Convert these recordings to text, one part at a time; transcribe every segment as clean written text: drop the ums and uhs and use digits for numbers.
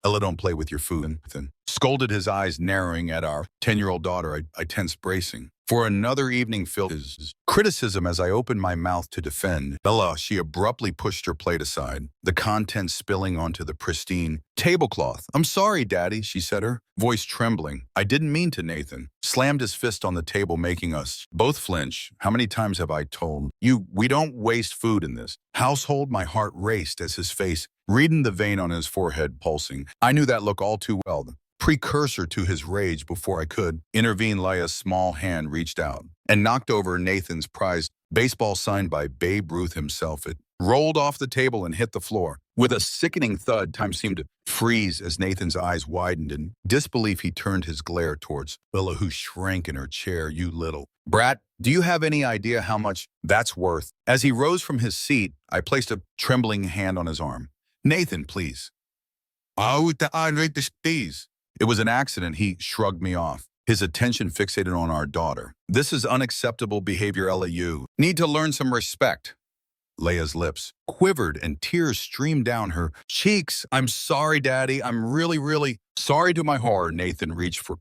Ella, don't play with your food. Nathan scolded, his eyes narrowing at our 10-year-old daughter. I tensed, bracing for another evening filled with his criticism. As I opened my mouth to defend Ella, she abruptly pushed her plate aside, the contents spilling onto the pristine tablecloth. "I'm sorry, Daddy," she said, her voice trembling. "I didn't mean to." Nathan slammed his fist on the table, making us both flinch. "How many times have I told you we don't waste food in this household?" My heart raced as his face, reading the vein on his forehead pulsing. I knew that look all too well, the precursor to his rage. Before I could intervene, Leia's small hand reached out and knocked over Nathan's prized baseball signed by Babe Ruth himself. It rolled off the table and hit the floor. With a sickening thud, time seemed to freeze as Nathan's eyes widened. In disbelief, he turned his glare towards Willa, who shrank in her chair. "You little brat, do you have any idea how much that's worth?" As he rose from his seat, I placed a trembling hand on his arm. "Nathan, please." "Oh, the unrated these." It was an accident, he shrugged me off, his attention fixated on our daughter. "This is unacceptable behavior, Ella. You need to learn some respect." Leia's lips quivered and tears streamed down her cheeks. "I'm sorry, Daddy. I'm really sorry." To my horror, Nathan reached for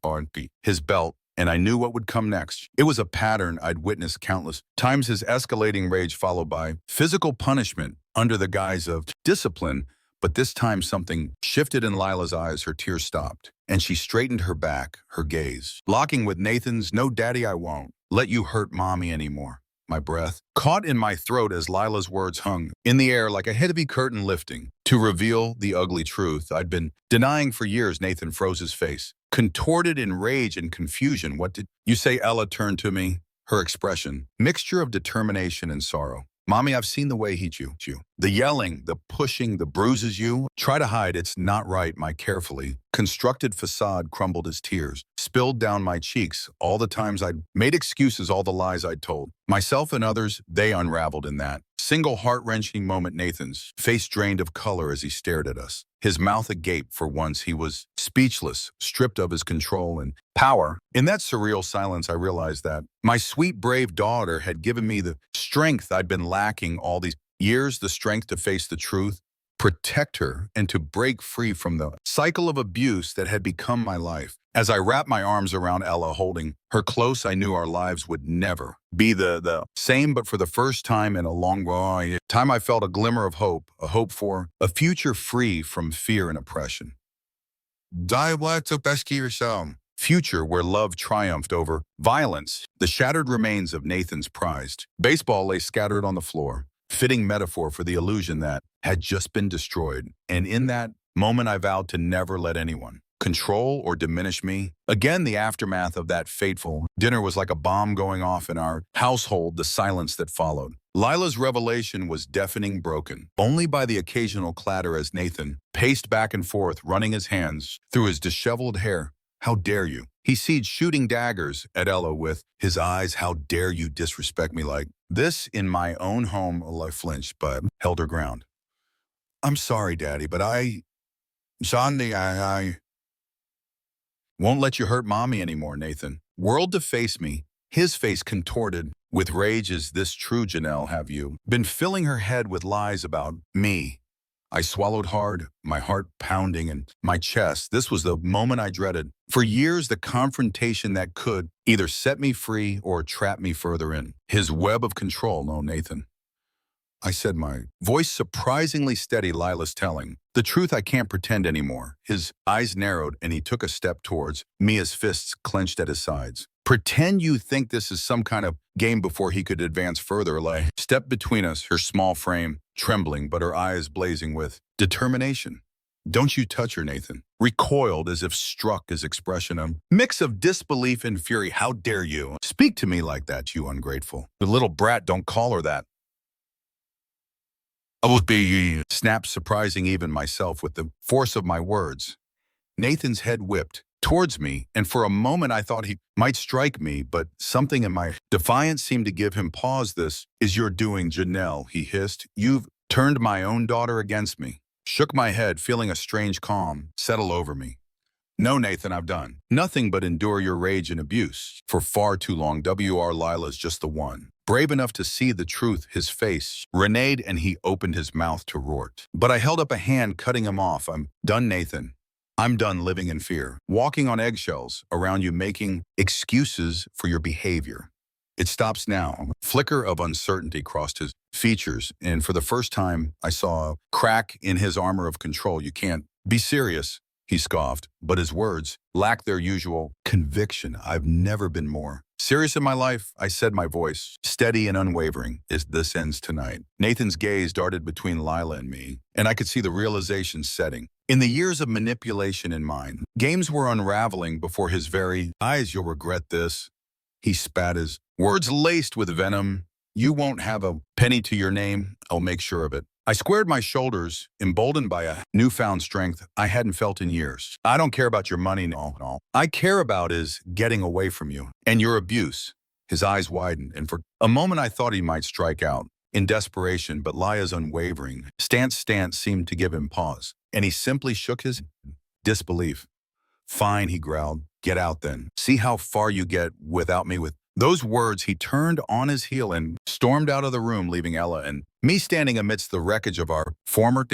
his belt, and I knew what would come next. It was a pattern I'd witnessed countless times, his escalating rage followed by physical punishment under the guise of discipline. But this time something shifted in Lila's eyes. Her tears stopped, and she straightened her back, her gaze locking with Nathan's. "No, Daddy, I won't let you hurt Mommy anymore." My breath caught in my throat as Lila's words hung in the air like a heavy curtain lifting to reveal the ugly truth I'd been denying for years. Nathan froze, his face contorted in rage and confusion. "What did you say?" Ella turned to me, her expression mixture of determination and sorrow. "Mommy, I've seen the way he treats you. The yelling, the pushing, the bruises you try to hide. It's not right." My carefully constructed facade crumbled as tears spilled down my cheeks. All the times I'd made excuses, all the lies I'd told myself and others, they unraveled in that single heart-wrenching moment. Nathan's face drained of color as he stared at us, his mouth agape. For once, he was speechless, stripped of his control and power. In that surreal silence, I realized that my sweet, brave daughter had given me the strength I'd been lacking all these years, the strength to face the truth, protect her, and to break free from the cycle of abuse that had become my life. As I wrapped my arms around Ella, holding her close, I knew our lives would never be the same, but for the first time in a long time, I felt a glimmer of hope, a hope for a future free from fear and oppression. Future where love triumphed over violence. The shattered remains of Nathan's prized baseball lay scattered on the floor, fitting metaphor for the illusion that had just been destroyed. And in that moment, I vowed to never let anyone control or diminish me. Again, the aftermath of that fateful dinner was like a bomb going off in our household. The silence that followed Lila's revelation was deafening, broken only by the occasional clatter as Nathan paced back and forth, running his hands through his disheveled hair. "How dare you?" He seemed shooting daggers at Ella with his eyes. "How dare you disrespect me like this in my own home?" Ella flinched but held her ground. "I'm sorry, Daddy, but Sandy, I won't let you hurt Mommy anymore." Nathan whirled to face me, his face contorted with rage. "Is this true, Janelle? Have you been filling her head with lies about me?" I swallowed hard, my heart pounding in my chest. This was the moment I dreaded for years, the confrontation that could either set me free or trap me further in his web of control. "No, Nathan," I said, my voice surprisingly steady. "Lila's telling the truth. I can't pretend anymore." His eyes narrowed and he took a step towards me, his fists clenched at his sides. "Pretend you think this is some kind of game?" Before he could advance further, Leia stepped between us, her small frame trembling but her eyes blazing with determination. "Don't you touch her," Nathan recoiled as if struck, his expression a mix of disbelief and fury. "How dare you speak to me like that, you ungrateful the little brat? Don't call her that." "I will be," snapped, surprising even myself with the force of my words. Nathan's head whipped towards me, and for a moment I thought he might strike me, but something in my defiance seemed to give him pause. "This is your doing, Janelle," he hissed. "You've turned my own daughter against me." Shook my head, feeling a strange calm settle over me. "No, Nathan, I've done nothing but endure your rage and abuse for far too long. W.R. Lila's just the one brave enough to see the truth." His face reneged and he opened his mouth to roar. But I held up a hand, cutting him off. "I'm done, Nathan. I'm done living in fear, walking on eggshells around you, making excuses for your behavior. It stops now. A flicker of uncertainty crossed his features, and for the first time, I saw a crack in his armor of control. You can't be serious, he scoffed, but his words lacked their usual conviction. I've never been more serious in my life, I said, my voice steady and unwavering. Is this ends tonight? Nathan's gaze darted between Lila and me, and I could see the realization setting. In the years of manipulation in mine, games were unraveling before his very eyes. You'll regret this. He spat, his words laced with venom. You won't have a penny to your name. I'll make sure of it. I squared my shoulders, emboldened by a newfound strength I hadn't felt in years. I don't care about your money, no. I care about is getting away from you and your abuse. His eyes widened, and for a moment I thought he might strike out in desperation, but Lia's unwavering stance seemed to give him pause, and he simply shook his disbelief. Fine, he growled. Get out then. See how far you get without me. With those words, he turned on his heel and stormed out of the room, leaving Ella and me standing amidst the wreckage of our former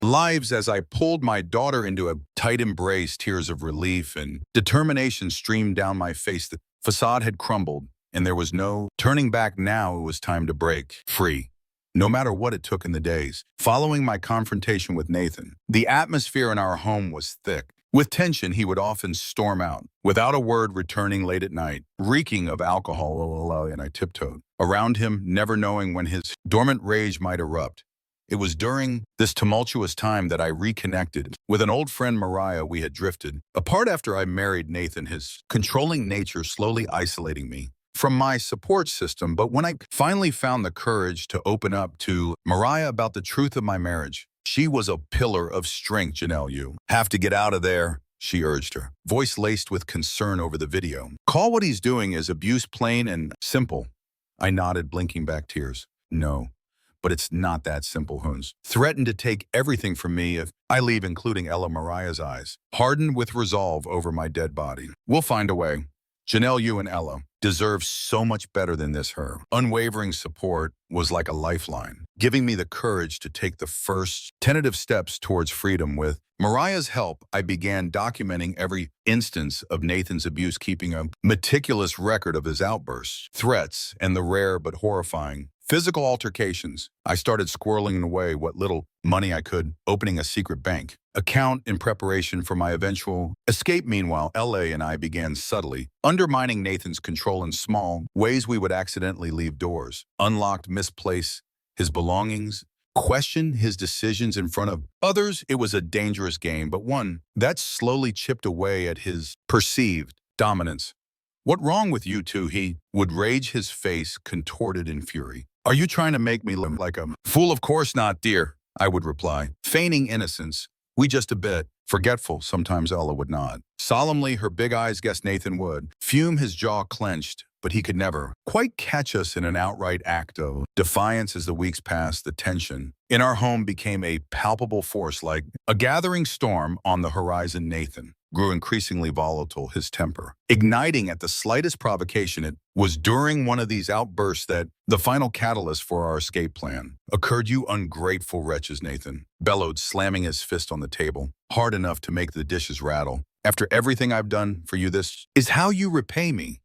lives. As I pulled my daughter into a tight embrace, tears of relief and determination streamed down my face. The facade had crumbled, and there was no turning back now. It was time to break free, no matter what it took in the days following my confrontation with Nathan. The atmosphere in our home was thick with tension. He would often storm out without a word, returning late at night, reeking of alcohol, and I tiptoed around him, never knowing when his dormant rage might erupt. It was during this tumultuous time that I reconnected with an old friend, Mariah. We had drifted apart after I married Nathan, his controlling nature slowly isolating me from my support system. But when I finally found the courage to open up to Mariah about the truth of my marriage, she was a pillar of strength. Janelle, you have to get out of there, she urged her, voice laced with concern over the video. Call what he's doing is abuse, plain and simple. I nodded, blinking back tears. No, but it's not that simple. Huns threatened to take everything from me if I leave, including Ella. Mariah's eyes hardened with resolve over my dead body. We'll find a way. Janelle, you and Ella deserve so much better than this. Her unwavering support was like a lifeline, giving me the courage to take the first tentative steps towards freedom. With Mariah's help, I began documenting every instance of Nathan's abuse, keeping a meticulous record of his outbursts, threats, and the rare but horrifying physical altercations. I started squirreling away what little money I could, opening a secret bank account in preparation for my eventual escape. Meanwhile, LA and I began subtly undermining Nathan's control in small ways. We would accidentally leave doors unlocked, misplace his belongings, question his decisions in front of others. It was a dangerous game, but one that slowly chipped away at his perceived dominance. What wrong with you two? He would rage, his face contorted in fury. Are you trying to make me look like a fool? Of course not, dear, I would reply, feigning innocence. We just a bit forgetful. Sometimes Ella would nod solemnly, her big eyes guessed Nathan would fume, his jaw clenched, but he could never quite catch us in an outright act of defiance. As the weeks passed, the tension in our home became a palpable force, like a gathering storm on the horizon. Nathan grew increasingly volatile, his temper igniting at the slightest provocation. It was during one of these outbursts that the final catalyst for our escape plan occurred. You ungrateful wretches, Nathan bellowed, slamming his fist on the table hard enough to make the dishes rattle. After everything I've done for you, this is how you repay me.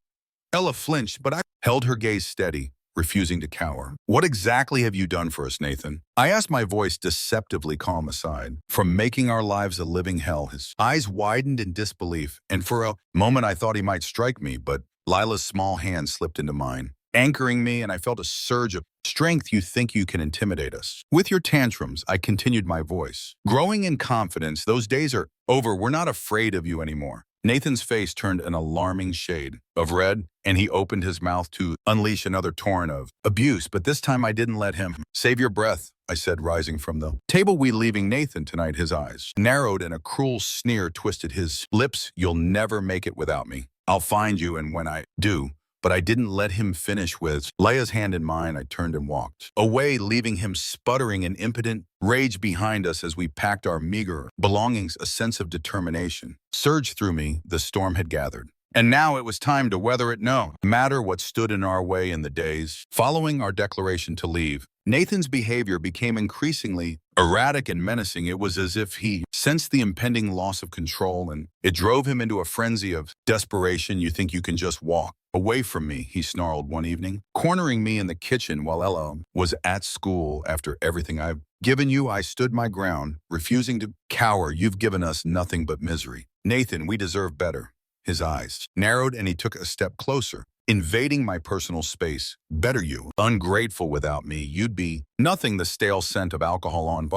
Ella flinched, but I held her gaze steady, refusing to cower. What exactly have you done for us, Nathan? I asked, my voice deceptively calm. Aside from making our lives a living hell, his eyes widened in disbelief, and for a moment I thought he might strike me, but Lila's small hand slipped into mine, anchoring me, and I felt a surge of strength. You think you can intimidate us with your tantrums, I continued, my voice growing in confidence. Those days are over. We're not afraid of you anymore. Nathan's face turned an alarming shade of red, and he opened his mouth to unleash another torrent of abuse, but this time I didn't let him. Save your breath, I said, rising from the table. We leaving Nathan tonight? His eyes narrowed and a cruel sneer twisted his lips. You'll never make it without me. I'll find you, and when I do. But I didn't let him finish. With Leia's hand in mine, I turned and walked away, leaving him sputtering in impotent rage behind us. As we packed our meager belongings, a sense of determination surged through me. The storm had gathered, And now it was time to weather it no matter what stood in our way in the days following our declaration to leave. Nathan's behavior became increasingly erratic and menacing. It was as if he sensed the impending loss of control, and it drove him into a frenzy of desperation. You think you can just walk away from me, he snarled one evening, cornering me in the kitchen while Ella was at school. After everything I've given you, I stood my ground, refusing to cower. You've given us nothing but misery. Nathan, we deserve better. His eyes narrowed and he took a step closer, invading my personal space. Better you. Ungrateful without me. You'd be nothing. The stale scent of alcohol on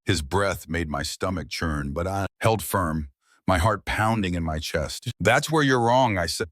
his breath made my stomach churn, but I held firm, my heart pounding in my chest. That's where you're wrong, I said,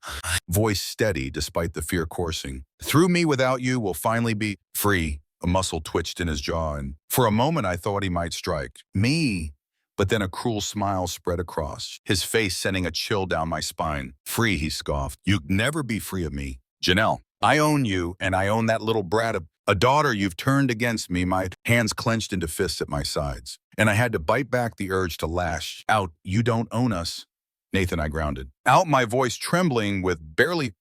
voice steady despite the fear coursing. Through me without you will finally be free. A muscle twitched in his jaw, and for a moment I thought he might strike me. But then a cruel smile spread across his face, sending a chill down my spine. Free, he scoffed. You'd never be free of me. Janelle, I own you, and I own that little brat of a daughter you've turned against me. My hands clenched into fists at my sides, and I had to bite back the urge to lash out. You don't own us. Nathan, I grounded out, my voice trembling with barely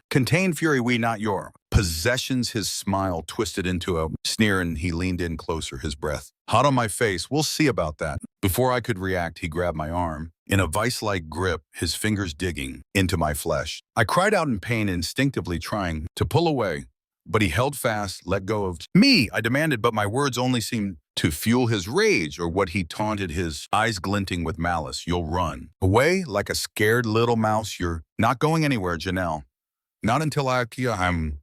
contained fury. We not your possessions. His smile twisted into a sneer, and he leaned in closer, his breath hot on my face. We'll see about that. Before I could react, he grabbed my arm in a vice-like grip, his fingers digging into my flesh. I cried out in pain, instinctively trying to pull away, but he held fast. Let go of me, I demanded, but my words only seemed to fuel his rage, or what he taunted, his eyes glinting with malice. You'll run away like a scared little mouse. You're not going anywhere, Janelle. Not until I'm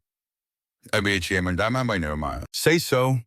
say so.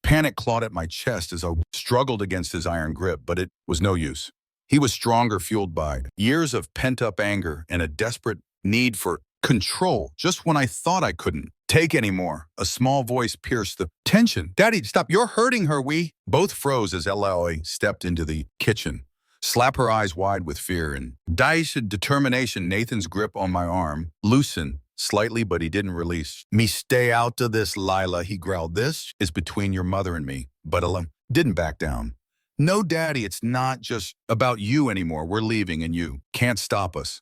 Panic clawed at my chest as I struggled against his iron grip, but it was no use. He was stronger, fueled by years of pent-up anger and a desperate need for control. Just when I thought I couldn't take anymore, a small voice pierced the tension. Daddy, stop. You're hurting her. We both froze as Ella stepped into the kitchen, slap her eyes wide with fear and diced determination. Nathan's grip on my arm loosened slightly, but he didn't release me. Stay out of this, Lila, he growled. This is between your mother and me. But Ella didn't back down. No, Daddy, it's not just about you anymore. We're leaving and you can't stop us.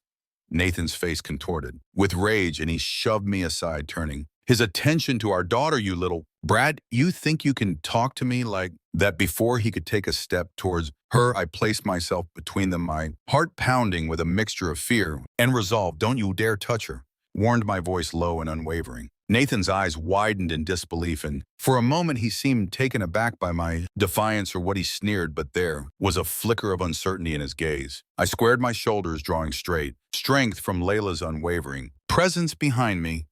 Nathan's face contorted with rage, and he shoved me aside, turning his attention to our daughter. You little brat, you think you can talk to me like that? Before he could take a step towards her, I placed myself between them, my heart pounding with a mixture of fear and resolve. Don't you dare touch her, warned my voice low and unwavering. Nathan's eyes widened in disbelief, and for a moment he seemed taken aback by my defiance or what he sneered, but there was a flicker of uncertainty in his gaze. I squared my shoulders, drawing straight, strength from Layla's unwavering presence behind me.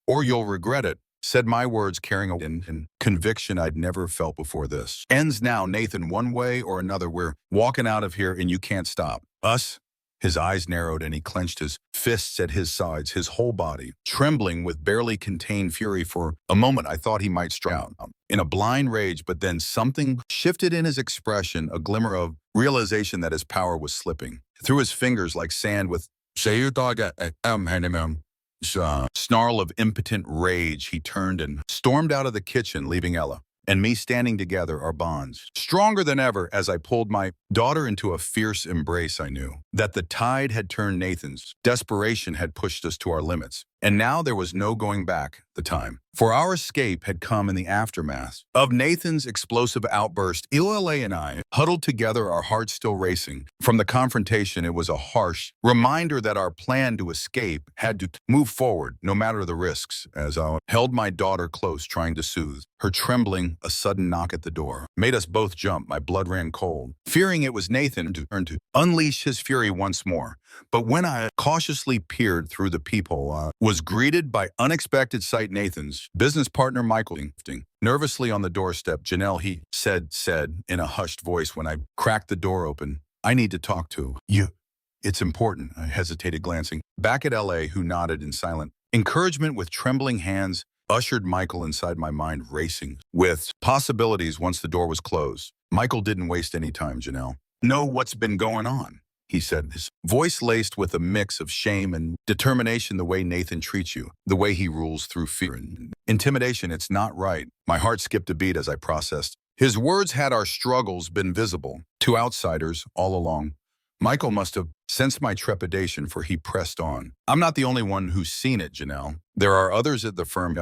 Or you'll regret it, said my words carrying a conviction I'd never felt before. This ends now, Nathan, one way or another. We're walking out of here, and you can't stop us. His eyes narrowed, and he clenched his fists at his sides, his whole body trembling with barely contained fury. For a moment, I thought he might strike out in a blind rage, but then something shifted in his expression, a glimmer of realization that his power was slipping through his fingers like sand. With snarl of impotent rage, he turned and stormed out of the kitchen, leaving Ella and me standing together, our bonds stronger than ever. As I pulled my daughter into a fierce embrace, I knew that the tide had turned. Nathan's desperation had pushed us to our limits, and now there was no going back. The time for our escape had come in the aftermath of Nathan's explosive outburst. Ella and I huddled together, our hearts still racing from the confrontation. It was a harsh reminder that our plan to escape had to move forward, no matter the risks. As I held my daughter close, trying to soothe her trembling, a sudden knock at the door made us both jump. My blood ran cold, fearing it was Nathan to turn to unleash his fury once more. But when I cautiously peered through the peephole, I was greeted by unexpected sight. Nathan's business partner, Michael, nervously on the doorstep. Janelle, he said in a hushed voice when I cracked the door open. I need to talk to you. It's important. I hesitated, glancing back at L.A., who nodded in silent encouragement. With trembling hands, ushered Michael inside, my mind racing with possibilities once the door was closed. Michael didn't waste any time. Janelle, know what's been going on, he said, his voice laced with a mix of shame and determination. The way Nathan treats you, the way he rules through fear and intimidation, it's not right. My heart skipped a beat as I processed his words. Had our struggles been visible to outsiders all along? Michael must have sensed my trepidation, for he pressed on. I'm not the only one who's seen it, Janelle. There are others at the firm.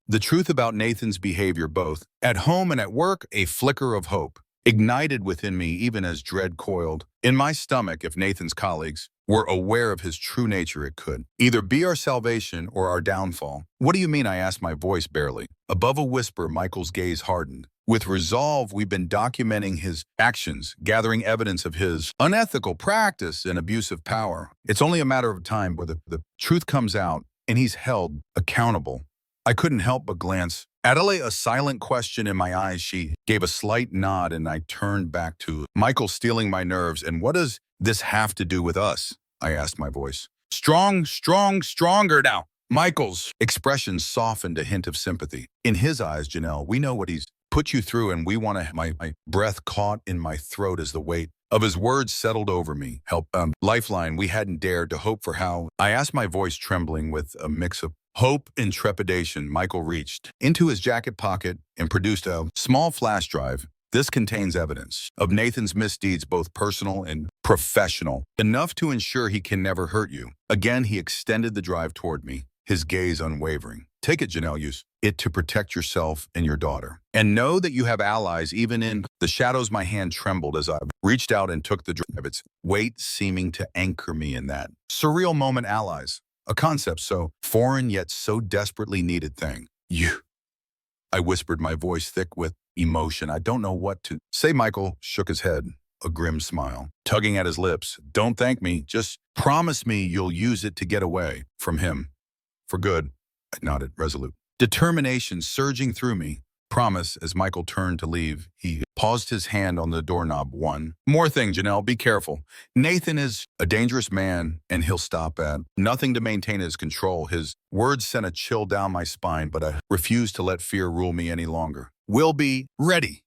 The truth about Nathan's behavior, both at home and at work, a flicker of hope ignited within me even as dread coiled in my stomach. If Nathan's colleagues were aware of his true nature, it could either be our salvation or our downfall. What do you mean? I asked, my voice barely above a whisper. Michael's gaze hardened. With resolve, we've been documenting his actions, gathering evidence of his unethical practice and abuse of power. It's only a matter of time where the truth comes out and he's held accountable. I couldn't help but glance at Adelaide, a silent question in my eyes. She gave a slight nod, and I turned back to Michael, stealing my nerves. And what does this have to do with us? I asked, my voice stronger now. Michael's expression softened, a hint of sympathy. In his eyes, Janelle, we know what he's put you through, and we want to. My breath caught in my throat as the weight of his words settled over me. Help, lifeline we hadn't dared to hope for. How? I asked, my voice trembling with a mix of hope and trepidation. Michael reached into his jacket pocket and produced a small flash drive. This contains evidence of Nathan's misdeeds, both personal and professional, enough to ensure he can never hurt you. Again, he extended the drive toward me, his gaze unwavering. Take it, Janelle. Use it to protect yourself and your daughter. And know that you have allies even in the shadows. My hand trembled as I reached out and took the drive, its weight seeming to anchor me in that surreal moment. Allies, a concept so foreign yet so desperately needed. Thing. You, I whispered, my voice thick with emotion. I don't know what to say. Michael shook his head, a grim smile tugging at his lips. Don't thank me. Just promise me you'll use it to get away from him. For good. I nodded, resolute. Determination surging through me. Promise. As Michael turned to leave, he paused, his hand on the doorknob. One more thing, Janelle, be careful. Nathan is a dangerous man, and he'll stop at nothing to maintain his control. His words sent a chill down my spine, but I refused to let fear rule me any longer. We'll be ready,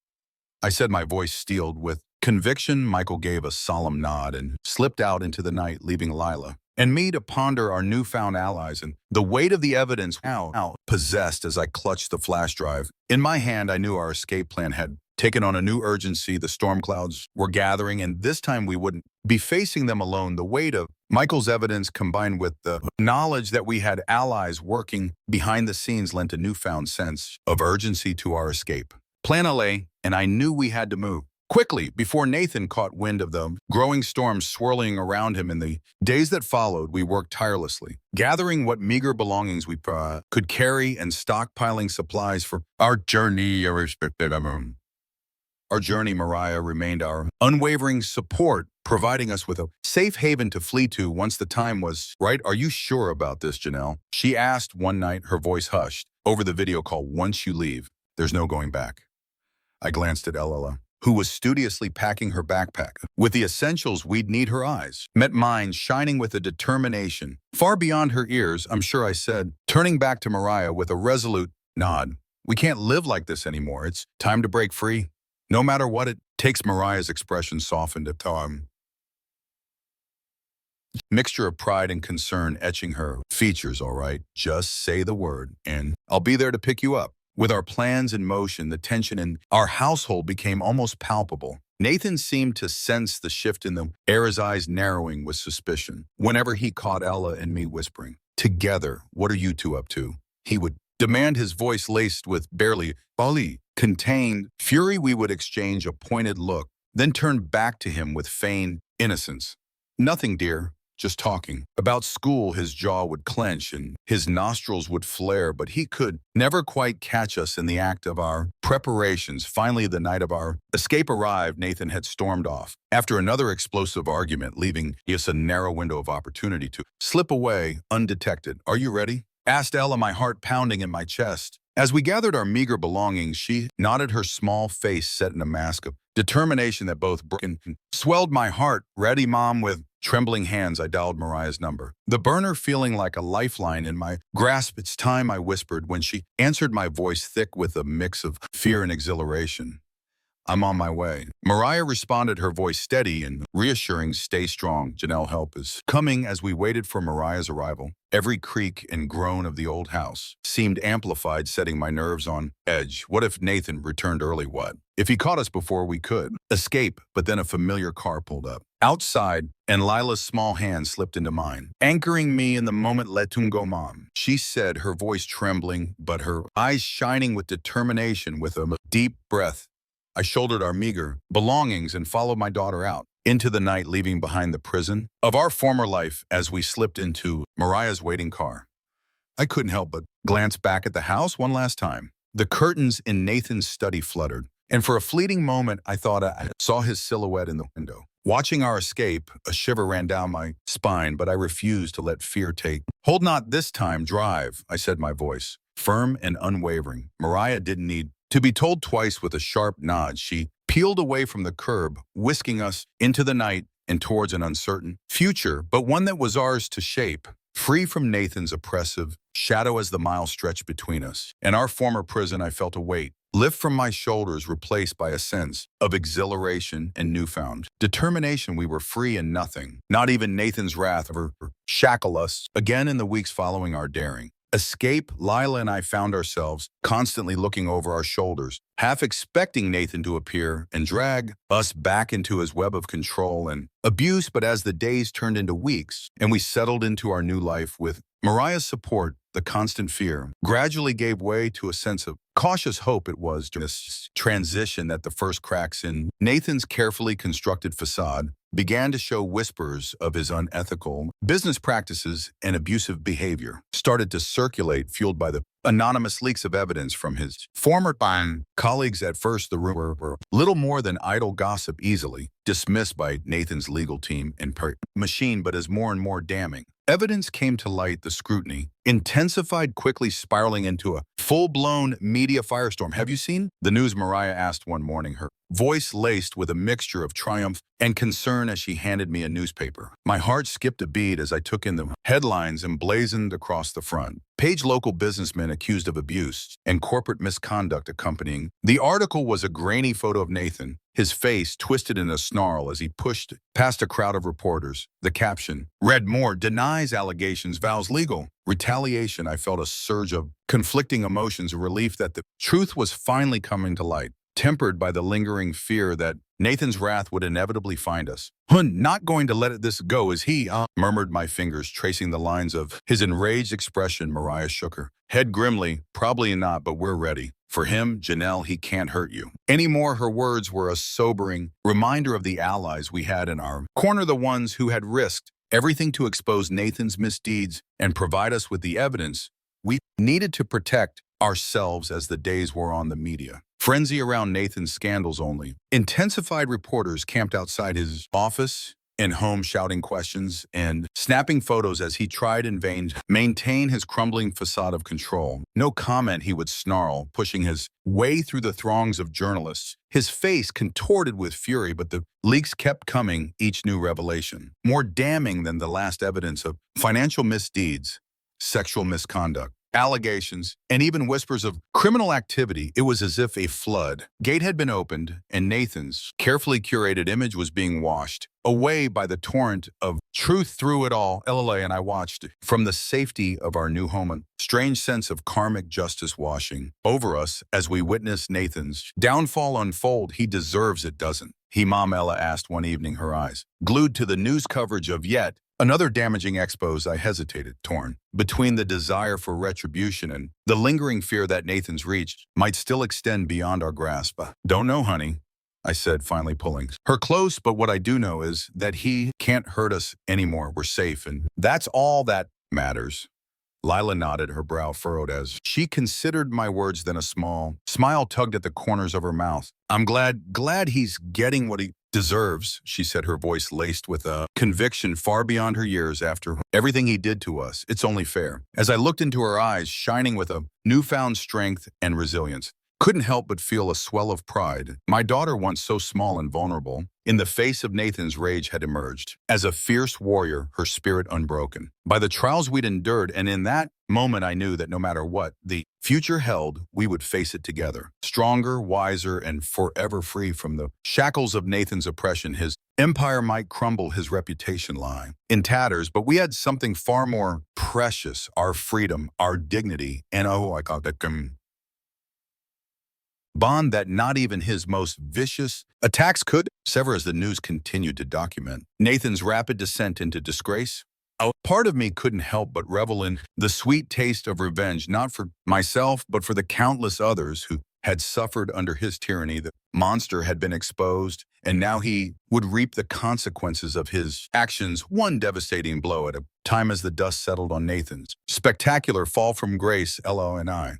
I said, my voice steeled with conviction. Michael gave a solemn nod and slipped out into the night, leaving Lila and me to ponder our newfound allies and the weight of the evidence now possessed. As I clutched the flash drive in my hand, I knew our escape plan had taken on a new urgency. The storm clouds were gathering, and this time we wouldn't be facing them alone. The weight of Michael's evidence, combined with the knowledge that we had allies working behind the scenes, lent a newfound sense of urgency to our escape plan. And I knew we had to move quickly before Nathan caught wind of the growing storm swirling around him. In the days that followed, we worked tirelessly, gathering what meager belongings we could carry and stockpiling supplies for our journey. Our journey, Mariah remained our unwavering support, providing us with a safe haven to flee to once the time was right. Are you sure about this, Janelle? She asked one night, her voice hushed over the video call. Once you leave, there's no going back. I glanced at Ella, who was studiously packing her backpack with the essentials we'd need. Her eyes met mine, shining with a determination far beyond her ears. I'm sure, I said, turning back to Mariah with a resolute nod. We can't live like this anymore. It's time to break free, no matter what it takes. Mariah's expression softened at mixture of pride and concern etching her features. All right, just say the word, and I'll be there to pick you up. With our plans in motion, the tension in our household became almost palpable. Nathan seemed to sense the shift in the air, his eyes narrowing with suspicion. Whenever he caught Ella and me whispering together, "What are you two up to?" he would demand, his voice laced with barely contained fury. We would exchange a pointed look, then turn back to him with feigned innocence. Nothing, dear. Just talking about school. His jaw would clench and his nostrils would flare, but he could never quite catch us in the act of our preparations. Finally, the night of our escape arrived. Nathan had stormed off after another explosive argument, leaving us a narrow window of opportunity to slip away undetected. Are you ready? Asked Ella, my heart pounding in my chest. As we gathered our meager belongings, she nodded, her small face set in a mask of determination that both broke and swelled my heart. Ready, Mom. With trembling hands, I dialed Mariah's number, the burner feeling like a lifeline in my grasp. It's time, I whispered when she answered, my voice thick with a mix of fear and exhilaration. I'm on my way. Mariah responded, her voice steady and reassuring. Stay strong, Janelle. Help is coming. As we waited for Mariah's arrival, every creak and groan of the old house seemed amplified, setting my nerves on edge. What if Nathan returned early? What if he caught us before we could escape? But then a familiar car pulled up outside, and Lila's small hand slipped into mine, anchoring me in the moment. Letungo, Mom, she said, her voice trembling, but her eyes shining with determination. With a deep breath, I shouldered our meager belongings and followed my daughter out into the night, leaving behind the prison of our former life. As we slipped into Mariah's waiting car, I couldn't help but glance back at the house one last time. The curtains in Nathan's study fluttered, and for a fleeting moment, I thought I saw his silhouette in the window. Watching our escape, a shiver ran down my spine, but I refused to let fear take hold. Not this time. Drive, I said, my voice firm and unwavering. Mariah didn't need to be told twice. With a sharp nod, she peeled away from the curb, whisking us into the night and towards an uncertain future, but one that was ours to shape. Free from Nathan's oppressive shadow as the miles stretched between us and our former prison, I felt a weight lift from my shoulders, replaced by a sense of exhilaration and newfound determination. We were free, and nothing, not even Nathan's wrath, ever shackle us again. In the weeks following our daring escape, Lila and I found ourselves constantly looking over our shoulders, half expecting Nathan to appear and drag us back into his web of control and abuse. But as the days turned into weeks and we settled into our new life with Mariah's support, the constant fear gradually gave way to a sense of cautious hope. It was during this transition that the first cracks in Nathan's carefully constructed facade began to show. Whispers of his unethical business practices and abusive behavior started to circulate, fueled by the anonymous leaks of evidence from his former colleagues. At first, the rumor were little more than idle gossip, easily dismissed by Nathan's legal team and machine. But as more and more damning evidence came to light, the scrutiny intensified, quickly spiraling into a full-blown media firestorm. Have you seen the news? Mariah asked one morning, her voice laced with a mixture of triumph and concern as she handed me a newspaper. My heart skipped a beat as I took in the headlines emblazoned across the front page. Local businessmen accused of abuse and corporate misconduct. Accompanying the article was a grainy photo of Nathan, his face twisted in a snarl as he pushed past a crowd of reporters. The caption read, "Moore denies allegations, vows legal retaliation." I felt a surge of conflicting emotions, a relief that the truth was finally coming to light, tempered by the lingering fear that Nathan's wrath would inevitably find us. Not going to let this go, is he? Murmured, my fingers tracing the lines of his enraged expression. Mariah shook her head grimly. Probably not, but we're ready. For him, Janelle, he can't hurt you anymore. Her words were a sobering reminder of the allies we had in our corner, the ones who had risked everything to expose Nathan's misdeeds and provide us with the evidence we needed to protect ourselves. As the days wore on, the media frenzy around Nathan's scandals only intensified. Reporters camped outside his office and home, shouting questions and snapping photos as he tried in vain to maintain his crumbling facade of control. No comment, he would snarl, pushing his way through the throngs of journalists, his face contorted with fury. But the leaks kept coming, each new revelation more damning than the last, evidence of financial misdeeds, sexual misconduct, allegations, and even whispers of criminal activity. It was as if a flood gate had been opened and Nathan's carefully curated image was being washed away by the torrent of truth. Through it all, LLA and I watched from the safety of our new home, a strange sense of karmic justice washing over us as we witnessed Nathan's downfall unfold. He deserves it, doesn't he, Mom? Ella asked one evening, her eyes glued to the news coverage of yet another damaging expose. I hesitated, torn between the desire for retribution and the lingering fear that Nathan's reach might still extend beyond our grasp. Don't know, honey, I said, finally pulling her close. But what I do know is that he can't hurt us anymore. We're safe, and that's all that matters. Lila nodded, her brow furrowed as she considered my words. Then a small smile tugged at the corners of her mouth. I'm glad he's getting what he deserves, she said, her voice laced with a conviction far beyond her years. After everything he did to us, it's only fair. As I looked into her eyes, shining with a newfound strength and resilience, couldn't help but feel a swell of pride. My daughter, once so small and vulnerable, in the face of Nathan's rage had emerged. As a fierce warrior, her spirit unbroken. By the trials we'd endured, and in that moment I knew that no matter what the future held, we would face it together. Stronger, wiser, and forever free from the shackles of Nathan's oppression. His empire might crumble, his reputation lie in tatters, but we had something far more precious, our freedom, our dignity, and oh, I got that bond that not even his most vicious attacks could sever. As the news continued to document Nathan's rapid descent into disgrace, a part of me couldn't help but revel in the sweet taste of revenge, not for myself, but for the countless others who had suffered under his tyranny. The monster had been exposed, and now he would reap the consequences of his actions, one devastating blow at a time. As the dust settled on Nathan's spectacular fall from grace, Ella and I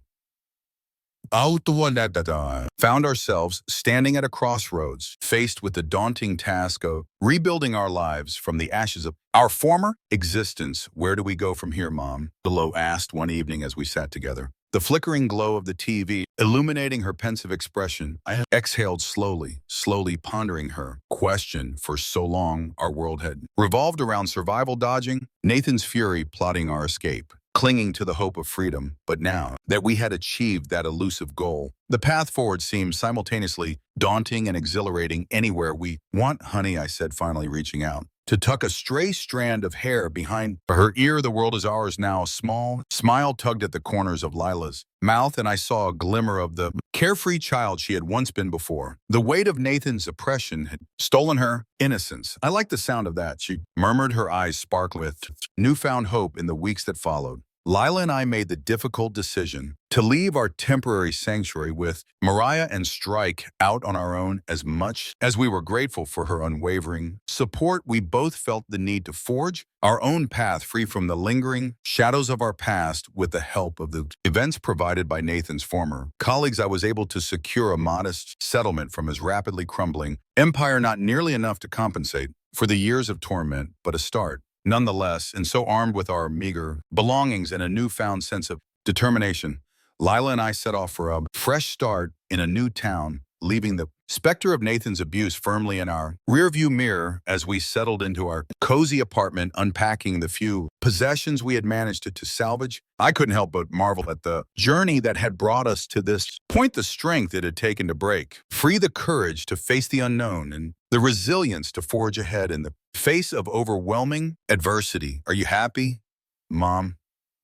found ourselves standing at a crossroads, faced with the daunting task of rebuilding our lives from the ashes of our former existence. Where do we go from here, Mom? Below asked one evening as we sat together. The flickering glow of the TV illuminating her pensive expression, I exhaled slowly pondering her question. For so long, our world had revolved around survival, dodging Nathan's fury, plotting our escape, clinging to the hope of freedom. But now that we had achieved that elusive goal, the path forward seemed simultaneously daunting and exhilarating. Anywhere we want, honey, I said, finally reaching out to tuck a stray strand of hair behind her ear. The world is ours now. A small smile tugged at the corners of Lila's mouth, and I saw a glimmer of the carefree child she had once been before. The weight of Nathan's oppression had stolen her innocence. I like the sound of that, she murmured, her eyes sparkling with newfound hope. In the weeks that followed, Lila and I made the difficult decision to leave our temporary sanctuary with Mariah and strike out on our own. As much as we were grateful for her unwavering support, we both felt the need to forge our own path, free from the lingering shadows of our past. With the help of the events provided by Nathan's former colleagues, I was able to secure a modest settlement from his rapidly crumbling empire. Not nearly enough to compensate for the years of torment, but a start nonetheless. And so, armed with our meager belongings and a newfound sense of determination, Lila and I set off for a fresh start in a new town, leaving the specter of Nathan's abuse firmly in our rearview mirror. As we settled into our cozy apartment, unpacking the few possessions we had managed to salvage, I couldn't help but marvel at the journey that had brought us to this point, the strength it had taken to break free, the courage to face the unknown, and the resilience to forge ahead in the face of overwhelming adversity. Are you happy, Mom?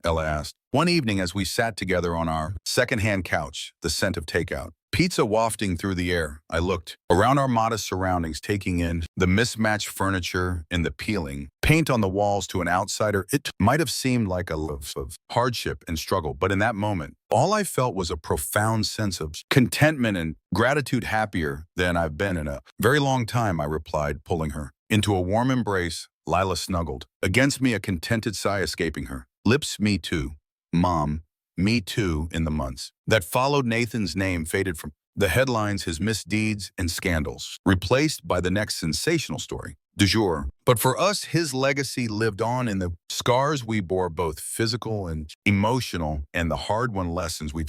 Ella asked one evening as we sat together on our secondhand couch, the scent of takeout pizza wafting through the air. I looked around our modest surroundings, taking in the mismatched furniture and the peeling paint on the walls. To an outsider, it might have seemed like a life of hardship and struggle, but in that moment, all I felt was a profound sense of contentment and gratitude. Happier than I've been in a very long time, I replied, pulling her into a warm embrace. Lila snuggled against me, a contented sigh escaping her lips. Me too, Mom. Me too. In the months that followed, Nathan's name faded from the headlines, his misdeeds and scandals replaced by the next sensational story du jour. But for us, his legacy lived on in the scars we bore, both physical and emotional, and the hard-won lessons we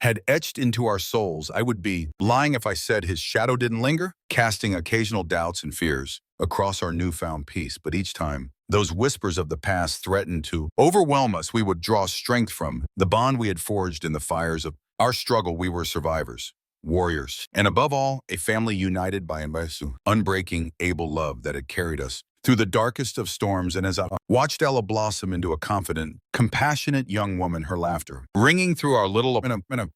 had etched into our souls. I would be lying if I said his shadow didn't linger, casting occasional doubts and fears across our newfound peace. But each time those whispers of the past threatened to overwhelm us, we would draw strength from the bond we had forged in the fires of our struggle. We were survivors, warriors, and above all, a family united by unbreaking, able love that had carried us through the darkest of storms. And as I watched Ella blossom into a confident, compassionate young woman, her laughter ringing through our little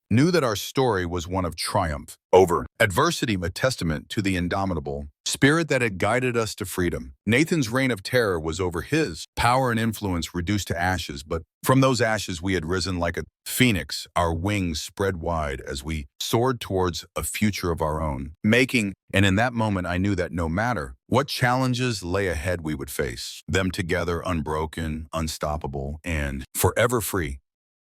knew that our story was one of triumph over adversity, a testament to the indomitable spirit that had guided us to freedom. Nathan's reign of terror was over, his power and influence reduced to ashes, but from those ashes we had risen like a phoenix, our wings spread wide as we soared towards a future of our own making. And in that moment, I knew that no matter what challenges lay ahead, we would face them together, unbroken, unstoppable, and forever free.